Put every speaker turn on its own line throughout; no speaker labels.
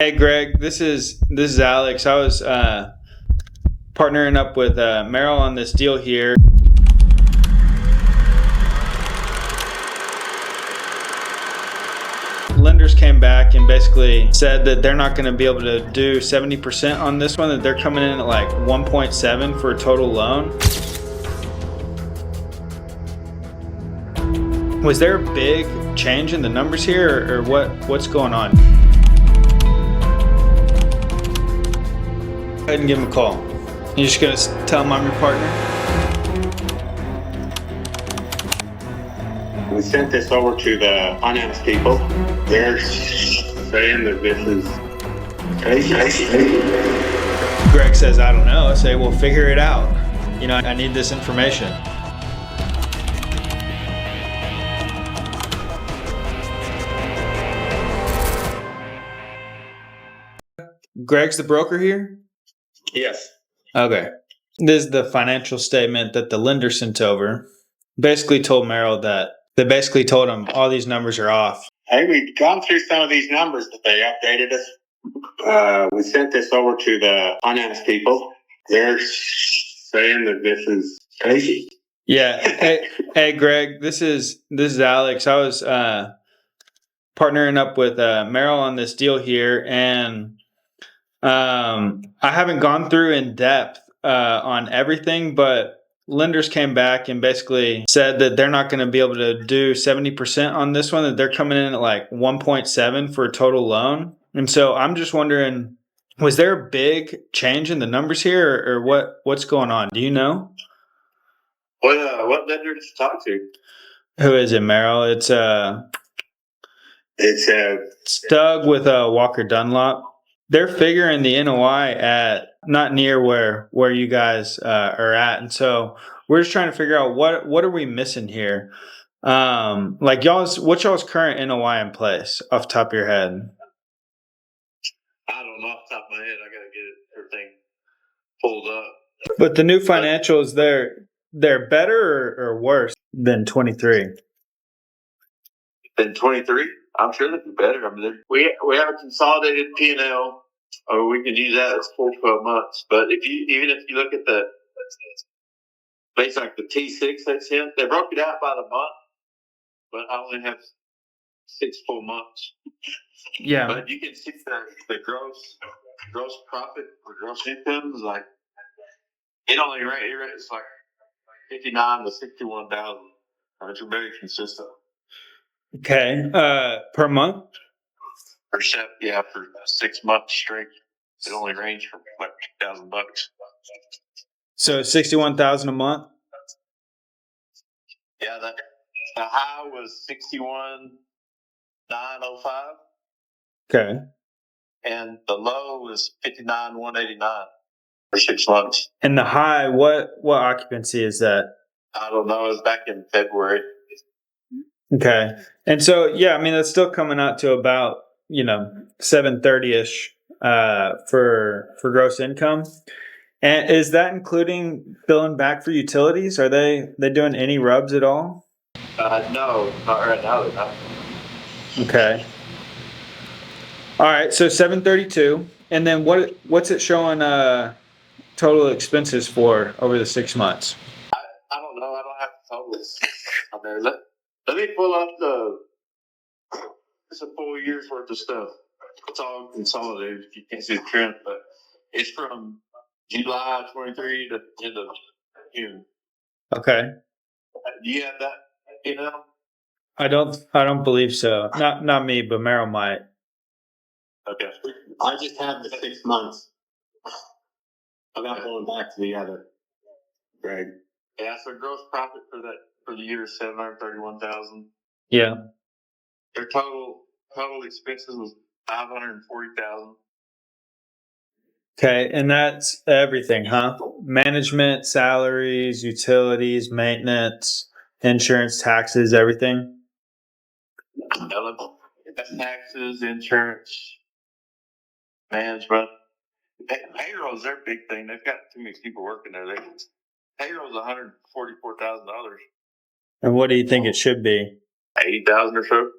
Hey Greg, this is Alex. I was partnering up with Merrill on this deal here. Lenders came back and basically said that they're not going to be able to do 70% on this one, that they're coming in at like 1.7 for a total loan. Was there a big change in the numbers here, or what's going on? Go ahead and give him a call. You're just going to tell him I'm your partner?
We sent this over to the finance people. They're saying that this is crazy.
Greg says, I don't know. I say, well, figure it out. I need this information. Greg's the broker here?
Yes.
Okay. This is the financial statement that the lender sent over. Basically told Merrill that they basically told him all these numbers are off.
Hey, we've gone through some of these numbers that they updated us. We sent this over to the finance people. They're saying that this is crazy.
Yeah. Hey, Greg, this is Alex. I was partnering up with Merrill on this deal here, and I haven't gone through in depth on everything, but lenders came back and basically said that they're not going to be able to do 70% on this one, that they're coming in at like 1.7 for a total loan. And so I'm just wondering, was there a big change in the numbers here, or what's going on? Do you know?
What lender did you talk to?
Who is it, Merrill? It's Doug with Walker Dunlop. They're figuring the NOI at not near where you guys are at, and so we're just trying to figure out what are we missing here. Like what's y'all's current NOI in place off the top of your head?
I don't know off the top of my head. I gotta get everything pulled up.
But the new financials, they're better or worse than 23?
Than 23? I'm sure they'd be better. I mean, we have a consolidated P&L, or we can use that as full 12 months. But even if you look at the based like the T6 that's in, they broke it out by the month, but I only have 6 full months.
Yeah.
But you can see the gross profit or gross income is like it's like 59 to 61,000. It's very consistent.
Okay. Per month?
For 6 months straight. It only ranged from like $2,000.
So 61,000 a month?
Yeah, the high was 61,905.
Okay.
And the low was 59,189 for 6 months.
And the high, what occupancy is that?
I don't know. It was back in February.
Okay. And so, yeah, I mean, that's still coming out to about, 730-ish for gross income. And is that including billing back for utilities? Are they doing any rubs at all?
No, not right now. They're not.
Okay. All right, so 732. And then what's it showing total expenses for over the 6 months?
I don't know. I don't have the totals on there. Let me pull up it's a full year's worth of stuff. It's all consolidated. You can't see the trend, but it's from July 23 to end of June.
Okay.
Do you have that?
I don't believe so. Not me, but Merrill might.
Okay. I just have the 6 months. I'm not going back to the other. Greg. Yeah, so gross profit for the year is 731,000.
Yeah.
Their total expenses was 540,000.
Okay, and that's everything, huh? Management, salaries, utilities, maintenance, insurance, taxes, everything.
Taxes, insurance, management. Payroll's their big thing. They've got too many people working there. Payroll's $144,000.
And what do you think it should be?
80,000 or so.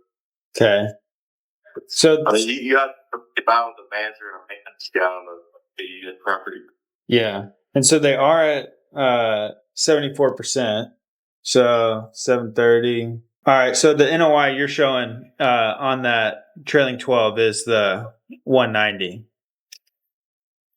Okay. So
I mean, you got to buy with the manager and a maintenance guy on the property.
yeah, and so they are at 74%. So 730. All right. So the NOI you're showing on that trailing 12 is the 190,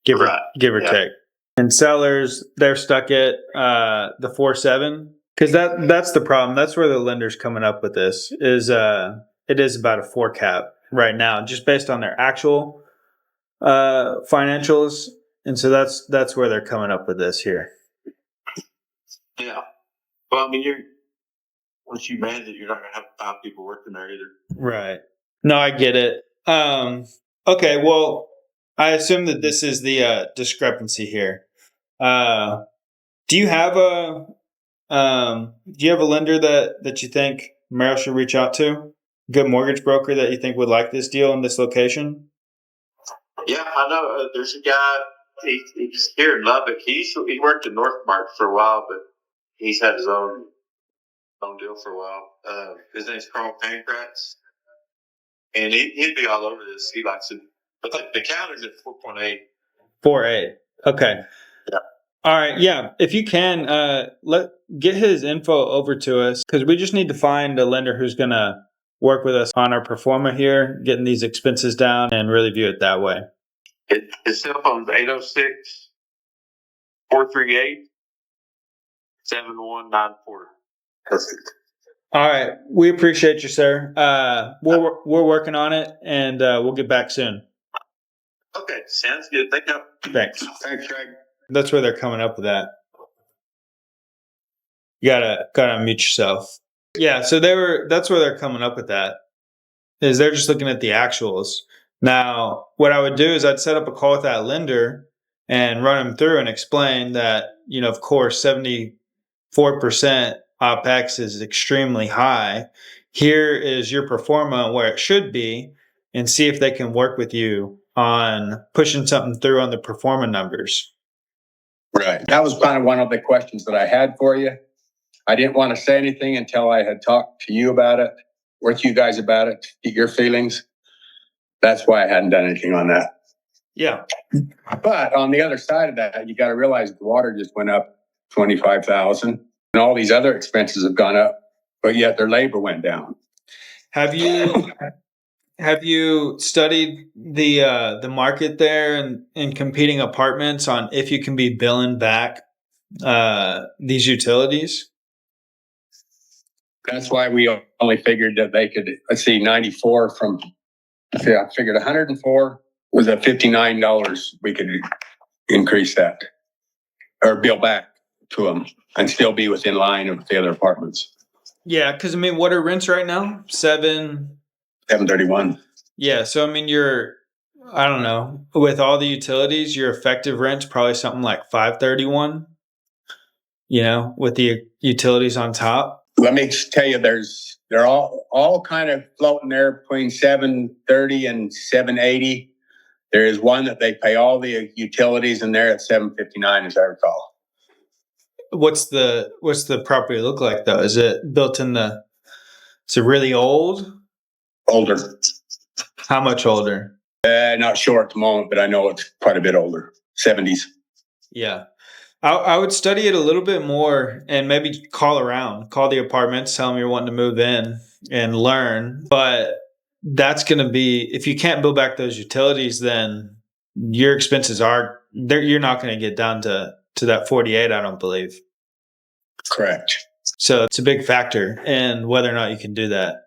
give or
Yeah.
take. And sellers, they're stuck at the 47 because that's the problem. That's where the lender's coming up with this is it is about a 4 cap right now, just based on their actual financials, and so that's where they're coming up with this here.
Yeah. Well, I mean, once you manage it, you're not gonna have 5 people working there either.
Right. No, I get it. Okay. Well, I assume that this is the discrepancy here. Uh, do you have a lender that you think Merrill should reach out to? Good mortgage broker that you think would like this deal in this location?
Yeah, I know. There's a guy. He's here in Lubbock. He worked in Northmark for a while, but he's had his own deal for a while. His name's Carl Pancratz, and he'd be all over this. He likes it, but the counter's at 4.8.
4.8. Okay.
Yeah.
All right. Yeah. If you can, get his info over to us because we just need to find a lender who's gonna work with us on our performa here, getting these expenses down, and really view it that way.
His cell phone's 806 438 7194. Perfect.
All right. We appreciate you, sir. We're working on it, and we'll get back soon.
Okay, sounds good. Thank you.
Thanks.
Thanks, Greg.
That's where they're coming up with that. You gotta unmute yourself. Yeah. So that's where they're coming up with that. Is they're just looking at the actuals. Now, what I would do is I'd set up a call with that lender and run them through and explain that, of course, 74% OPEX is extremely high. Here is your performa where it should be, and see if they can work with you on pushing something through on the performa numbers.
Right. That was kind of one of the questions that I had for you. I didn't want to say anything until I had talked to you about it, with you guys about it, get your feelings. That's why I hadn't done anything on that.
Yeah.
But on the other side of that, you got to realize the water just went up 25,000 and all these other expenses have gone up, but yet their labor went down.
Have you studied the market there and competing apartments on if you can be billing back these utilities?
That's why we only figured that they could, 94 from, I figured 104 was at $59. We could increase that or bill back to them and still be within line of the other apartments.
Yeah, because what are rents right now?
731.
Yeah, so I don't know, with all the utilities, your effective rent's probably something like 531. With the utilities on top.
Let me tell you, they're all kind of floating there between 730 and 780. There is one that they pay all the utilities, and they're at 759, as I recall.
What's the property look like though? Is it built in the? Is it really old?
Older.
How much older?
Not sure at the moment, but I know it's quite a bit older. 70s.
Yeah. I would study it a little bit more and maybe call the apartments, tell them you're wanting to move in and learn. But that's going to be, if you can't build back those utilities, then your expenses you're not going to get down to that 48, I don't believe.
Correct.
So it's a big factor in whether or not you can do that.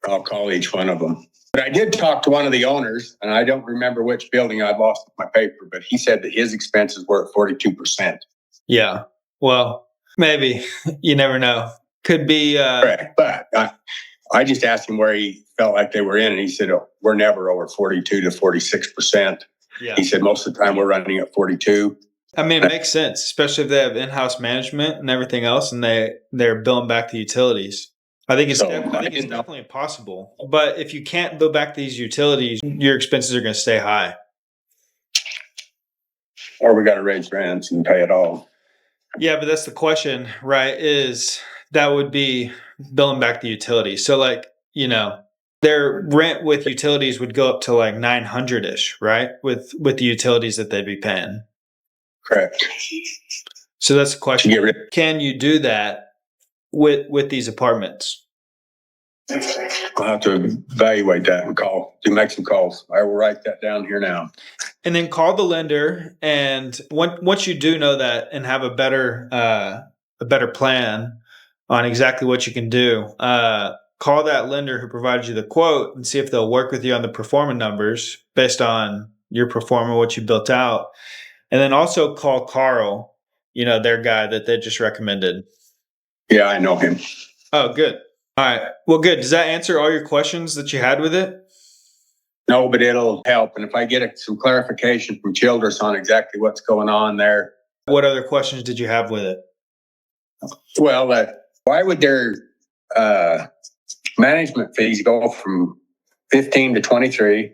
I'll call each one of them. But I did talk to one of the owners, and I don't remember which building. I lost my paper, but he said that his expenses were at 42%.
Yeah. Well, maybe. You never know. Could be.
Correct. But I just asked him where he felt like they were in, and he said, we're never over 42 to 46%.
Yeah.
He said most of the time we're running at 42.
It makes sense, especially if they have in-house management and everything else, and they're billing back the utilities. I think it's definitely possible. But if you can't bill back these utilities, your expenses are going to stay high.
Or we got to raise rents and pay it all.
Yeah, but that's the question, right? Is that would be billing back the utilities. So Their rent with utilities would go up to like 900-ish, right? With the utilities that they'd be paying.
Correct.
So that's the question.
Get rid-
Can you do that with these apartments?
I'll have to evaluate that and make some calls. I will write that down here now.
And then call the lender, and once you do know that and have a better plan on exactly what you can do, call that lender who provided you the quote and see if they'll work with you on the pro forma numbers based on your pro forma, what you built out. And then also call Carl, their guy that they just recommended.
Yeah, I know him.
Oh, good. All right. Well, good. Does that answer all your questions that you had with it?
No, but it'll help. And if I get some clarification from Childress on exactly what's going on there.
What other questions did you have with it?
Well, why would their management fees go from 15 to 23?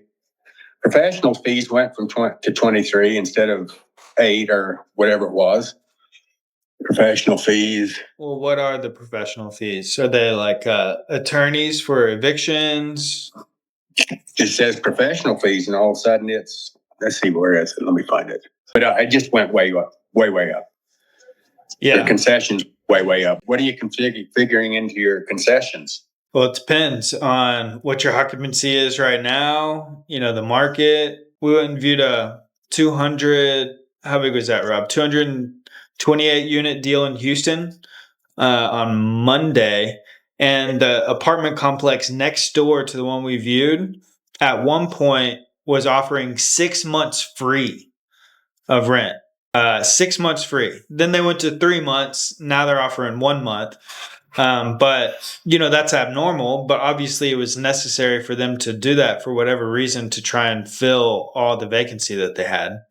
Professional fees went from 20 to 23 instead of 8 or whatever it was. Professional fees.
Well, what are the professional fees? Are they like attorneys for evictions?
Just says professional fees, and all of a sudden let's see, where is it? Let me find it. But I just went way up.
Yeah.
Their concessions way up. What are you figuring into your concessions?
Well, it depends on what your occupancy is right now. The market. We went and viewed a 200. How big was that, Rob? 228 unit deal in Houston on Monday. And the apartment complex next door to the one we viewed at one point was offering 6 months free of rent. 6 months free. Then they went to 3 months. Now they're offering 1 month. But that's abnormal, but obviously it was necessary for them to do that for whatever reason to try and fill all the vacancy that they had.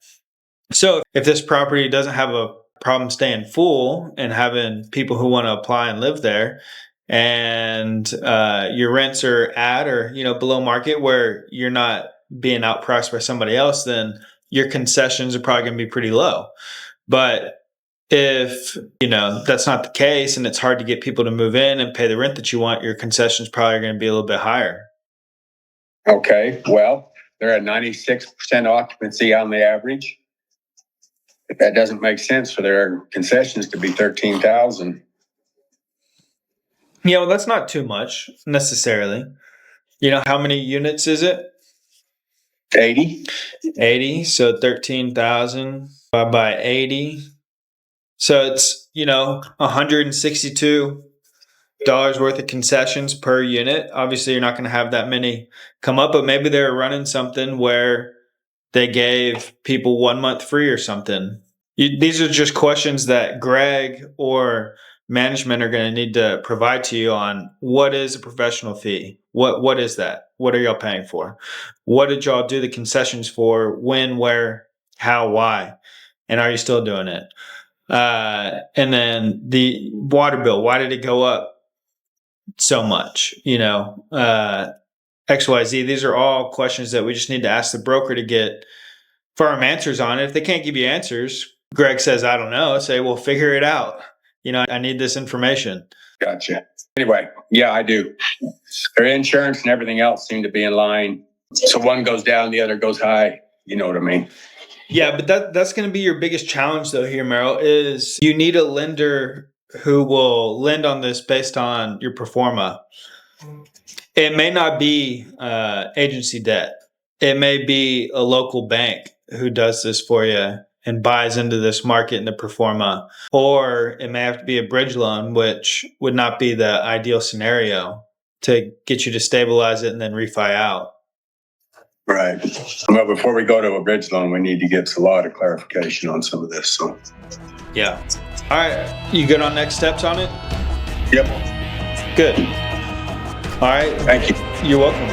So if this property doesn't have a problem staying full and having people who want to apply and live there, and your rents are at or below market where you're not being outpriced by somebody else, then your concessions are probably going to be pretty low. But if that's not the case and it's hard to get people to move in and pay the rent that you want, your concessions probably are going to be a little bit higher.
Okay, well, they're at 96% occupancy on the average. That doesn't make sense for their concessions to be $13,000.
Yeah, well, that's not too much necessarily. How many units is it?
80.
80. So 13,000 by 80. So it's, $162 worth of concessions per unit. Obviously, you're not going to have that many come up, but maybe they're running something where they gave people 1 month free or something. These are just questions that Greg or management are going to need to provide to you on what is a professional fee? What is that? What are y'all paying for? What did y'all do the concessions for? When, where, how, why? And are you still doing it? And then the water bill, why did it go up so much? XYZ. These are all questions that we just need to ask the broker to get firm answers on it. If they can't give you answers, Greg says, I don't know. Say, well, figure it out. I need this information.
Gotcha. Anyway, yeah, I do. Their insurance and everything else seem to be in line. So one goes down, the other goes high. You know what I mean?
Yeah, but that's going to be your biggest challenge, though, here, Merrill, is you need a lender who will lend on this based on your pro forma. It may not be agency debt. It may be a local bank who does this for you and buys into this market in the pro forma. Or it may have to be a bridge loan, which would not be the ideal scenario to get you to stabilize it and then refi out.
Right. Well, before we go to a bridge loan, we need to get a lot of clarification on some of this. So,
yeah. All right. You good on next steps on it?
Yep.
Good. All right.
Thank you.
You're welcome.